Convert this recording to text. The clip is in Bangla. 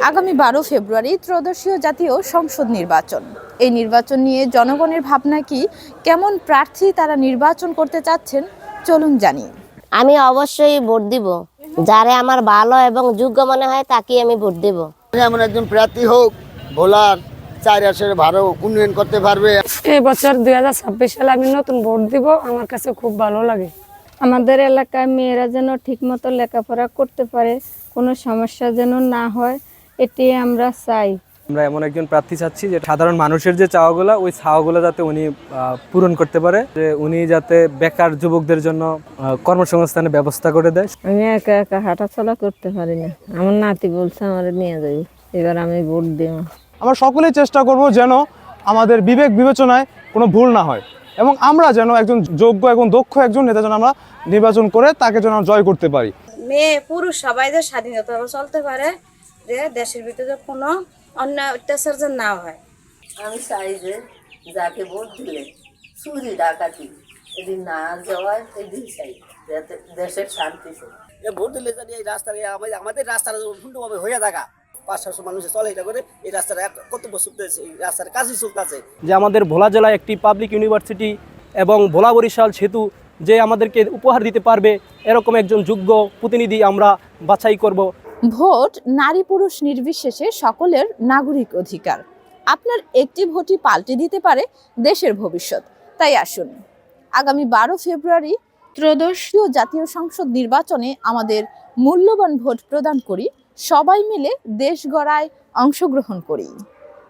আগামী 12 ফেব্রুয়ারি ত্রয়োদশীয় জাতীয় সংসদ নির্বাচন। এই নির্বাচন নিয়ে জনগণের ভাবনা কি, কেমন প্রার্থী তারা নির্বাচন করতে চাচ্ছেন, চলুন জানি। আমি অবশ্যই ভোট দিব, যারে আমার ভালো এবং যোগ্য মনে হয় তাকে আমি ভোট দেব। এমন একজন প্রার্থী হোক ভোলার চারিপাশের ভালো উন্নয়ন করতে পারবে। এই বছর 2026 সালে আমি নতুন ভোট দিব, আমার কাছে খুব ভালো লাগে। আমাদের এলাকায় মেয়েরা যেন ঠিকমতো লেখাপড়া করতে পারে, কোনো সমস্যা যেন না হয়, এটি আমরা চাই। আমরা এমন একজন প্রার্থী চাচ্ছি যে সাধারণ মানুষের যে চাওয়াগুলো, ওই চাওয়াগুলো যাতে উনি পূরণ করতে পারে, যে উনি যাতে বেকার যুবকদের জন্য কর্মসংস্থানের ব্যবস্থা করে দেয়। আমি একা একা হাঁটাচলা করতে পারি না, আমার নাতি বলছে আমার নিয়ে যাই, এবার আমি ভোট দেব। আমরা সকলেই চেষ্টা করব যেন আমাদের বিবেক বিবেচনায় কোনো ভুল না হয় এবং আমরা যেন একজন যোগ্য এবং দক্ষ একজন নেতা যেন আমরা নির্বাচন করে তাকে যেন জয় করতে পারি। মেয়ে পুরুষ সবাই যে স্বাধীনতা চলতে পারে, যে দেশের ভিতরে কোনো অন্যায় অত্যাচার যেন না হয়। আমি চাই যে যাকে ভোট দিলে চুরি ডাকাতি এদিন না যাওয়ার, এদিন চাই যাতে দেশের শান্তি ভোট দিলে জানি এই রাস্তায় আমাদের রাস্তাটা সুন্দরভাবে হয়ে থাকা 500 মানুষ চলে এটা করে এই রাস্তাটা কর্তব্য চলতেছে, এই রাস্তার কাজই চলতেছে। যে আমাদের ভোলা জেলায় একটি পাবলিক ইউনিভার্সিটি এবং ভোলা বরিশাল সেতু যে আমাদেরকে উপহার দিতে পারবে, এরকম একজন যোগ্য প্রতিনিধি আমরা বাছাই করব। ভোট নারী পুরুষ নির্বিশেষে সকলের নাগরিক অধিকার। আপনার একটি ভোটই পাল্টে দিতে পারে দেশের ভবিষ্যৎ। তাই আসুন, আগামী 12 ফেব্রুয়ারি ত্রয়োদশীয় জাতীয় সংসদ নির্বাচনে আমাদের মূল্যবান ভোট প্রদান করি, সবাই মিলে দেশ গড়ায় অংশগ্রহণ করি।